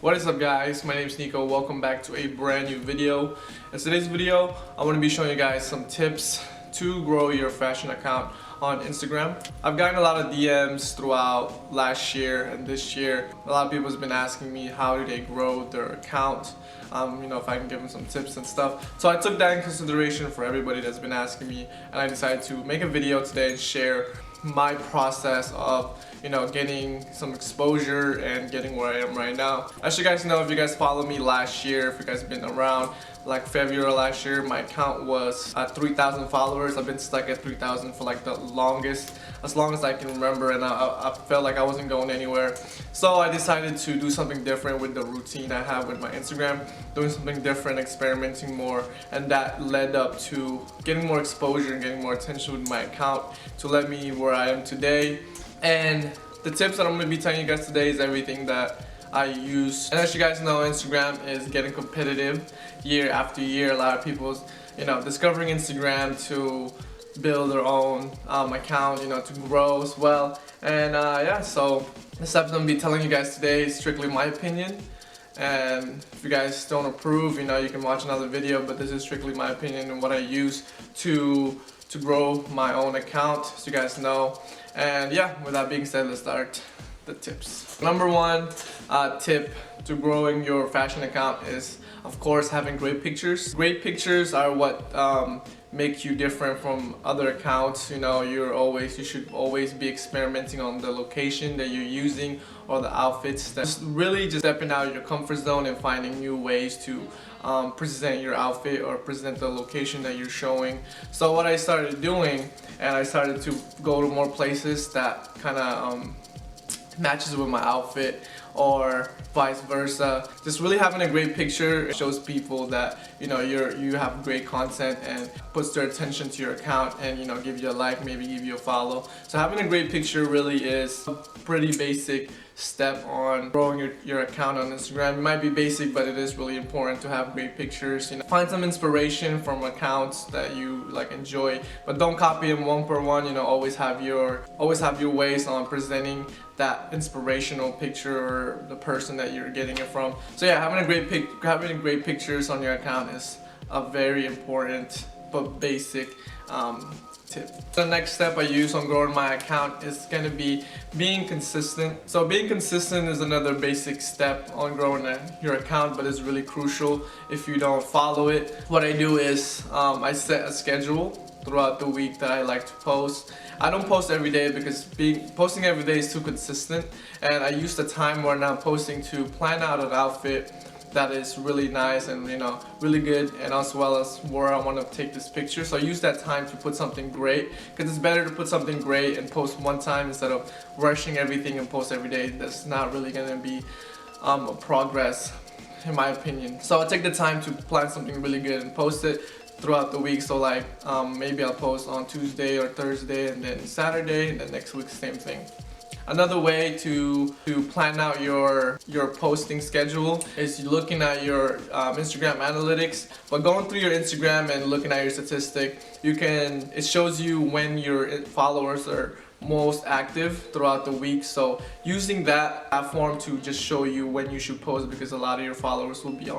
What is up guys, my name is Nico. Welcome back to a brand new video. In today's video, I want to be showing you guys some tips to grow your fashion account on Instagram. I've gotten a lot of DMs throughout last year and this year. A lot of people have been asking me how do they grow their account, if I can give them some tips and stuff. So I took that in consideration for everybody that's been asking me, and I decided to make a video today and share my process of getting some exposure and getting where I am right now. As you guys know, if you guys follow me last year, if you guys have been around, like February last year, my account was at 3,000 followers. I've been stuck at 3,000 for like the longest, as long as I can remember, and I felt like I wasn't going anywhere. So I decided to do something different with the routine I have with my Instagram, doing something different, experimenting more, and that led up to getting more exposure and getting more attention with my account to let me where I am today. And the tips that I'm going to be telling you guys today is everything that I use. And as you guys know, Instagram is getting competitive year after year. A lot of people's, discovering Instagram to build their own account, to grow as well. And so the steps I'm going to be telling you guys today is strictly my opinion. And if you guys don't approve, you can watch another video, but this is strictly my opinion and what I use to grow my own account, so you guys know. And yeah, with that being said, let's start the tips. Number one tip to growing your fashion account is, of course, having great pictures. Great pictures are what make you different from other accounts. You should always be experimenting on the location that you're using or the outfits. That's really just stepping out of your comfort zone and finding new ways to present your outfit or present the location that you're showing. So what I started doing, and I started to go to more places that kind of matches with my outfit, or vice versa. Just really having a great picture shows people that you have great content and puts their attention to your account, and give you a like, maybe give you a follow. So having a great picture really is a pretty basic step on growing your account on Instagram. It might be basic, but it is really important to have great pictures. Find some inspiration from accounts that you enjoy, but don't copy them one per one. Always have your ways on presenting that inspirational picture or the person that you're getting it from. So yeah, having great pictures on your account is a very important but basic tip. The next step I use on growing my account is going to be being consistent. So being consistent is another basic step on growing your account, but it's really crucial if you don't follow it. What I do is I set a schedule throughout the week that I like to post. I don't post every day because posting every day is too consistent, and I use the time when I'm posting to plan out an outfit that is really nice and really good, and as well as where I want to take this picture. So I use that time to put something great, because it's better to put something great and post one time instead of rushing everything and post every day. That's not really going to be a progress, in my opinion. So I take the time to plan something really good and post it throughout the week. So maybe I'll post on Tuesday or Thursday, and then Saturday, and then next week same thing. Another way to plan out your posting schedule is looking at your Instagram analytics. But going through your Instagram and looking at your statistic, it shows you when your followers are most active throughout the week. So using that platform to just show you when you should post, because a lot of your followers will be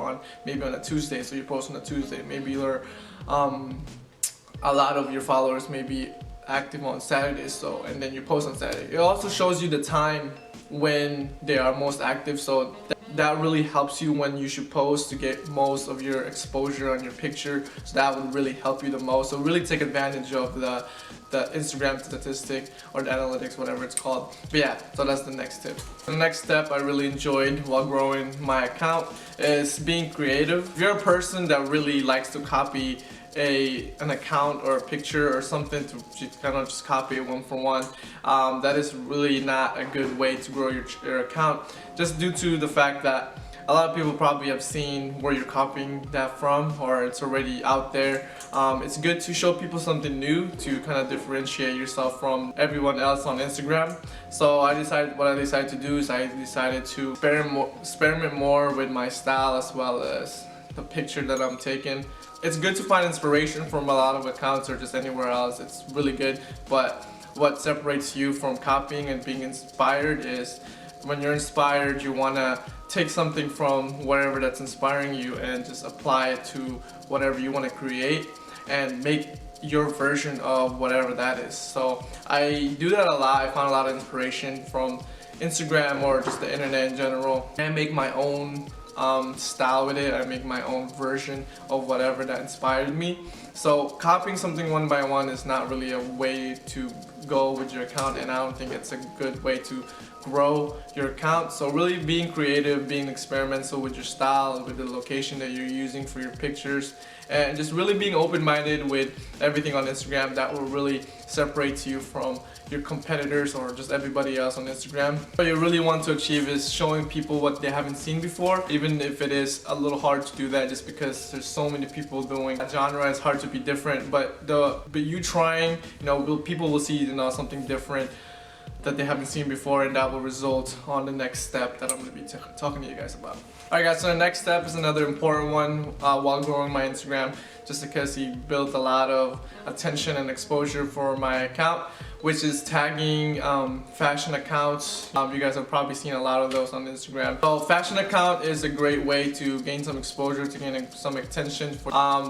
maybe on a Tuesday, so you post on a Tuesday. Maybe a lot of your followers may be active on Saturday, and then you post on Saturday. It also shows you the time when they are most active, so that really helps you when you should post to get most of your exposure on your picture. So that would really help you the most. So really take advantage of the Instagram statistic or the analytics, whatever it's called. But yeah, so that's the next tip. The next step I really enjoyed while growing my account is being creative. If you're a person that really likes to copy an account or a picture or something, to kind of just copy it one for one, that is really not a good way to grow your account, just due to the fact that a lot of people probably have seen where you're copying that from, or it's already out there. It's good to show people something new to kind of differentiate yourself from everyone else on Instagram. So what I decided to do is I decided to experiment more with my style as well as the picture that I'm taking. It's good to find inspiration from a lot of accounts or just anywhere else. It's really good, but what separates you from copying and being inspired is when you're inspired, you want to take something from wherever that's inspiring you and just apply it to whatever you want to create and make your version of whatever that is. So I do that a lot. I found a lot of inspiration from Instagram or just the internet in general, and I make my own style with it. I make my own version of whatever that inspired me. So copying something one by one is not really a way to go with your account, and I don't think it's a good way to grow your account. So really being creative, being experimental with your style, with the location that you're using for your pictures, and just really being open-minded with everything on Instagram, that will really separate you from your competitors or just everybody else on Instagram. What you really want to achieve is showing people what they haven't seen before, even if it is a little hard to do that just because there's so many people doing that genre. It's hard to be different, but you trying, people will see something different that they haven't seen before, and that will result on the next step that I'm going to be talking to you guys about. Alright guys, so the next step is another important one while growing my Instagram, just because he built a lot of attention and exposure for my account, which is tagging fashion accounts. You guys have probably seen a lot of those on Instagram. So fashion account is a great way to gain some exposure, to gain some attention.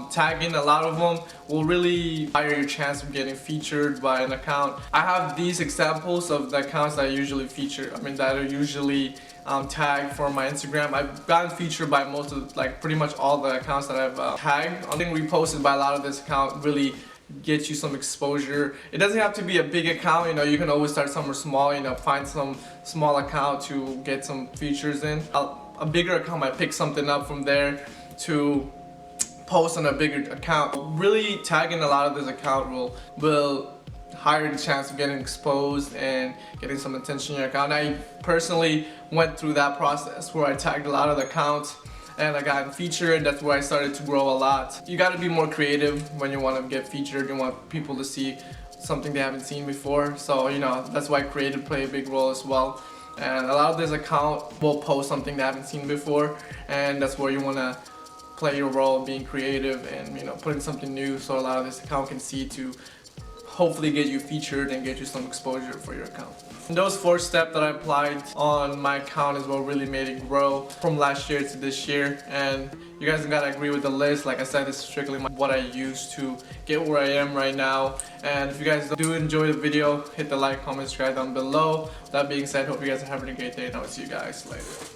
Tagging a lot of them will really higher your chance of getting featured by an account. I have these examples of the accounts that I usually feature. That are usually tagged for my Instagram. I've gotten featured by most of, pretty much all the accounts that I've tagged. I think reposted by a lot of this account really get you some exposure. It doesn't have to be a big account, you can always start somewhere small, find some small account to get some features in. A bigger account might pick something up from there to post on a bigger account. Really tagging a lot of this account will higher the chance of getting exposed and getting some attention in your account. I personally went through that process where I tagged a lot of the accounts and I got featured. That's where I started to grow a lot. You got to be more creative when you want to get featured. You want people to see something they haven't seen before. So that's why creative play a big role as well. And a lot of this account will post something they haven't seen before, and that's where you want to play your role, being creative and putting something new, so a lot of this account can see to hopefully get you featured and get you some exposure for your account. And those 4 steps that I applied on my account is what really made it grow from last year to this year. And you guys gotta agree with the list. Like I said, this is strictly what I use to get where I am right now. And if you guys do enjoy the video, hit the like, comment, subscribe down below. With that being said, hope you guys are having a great day, and I'll see you guys later.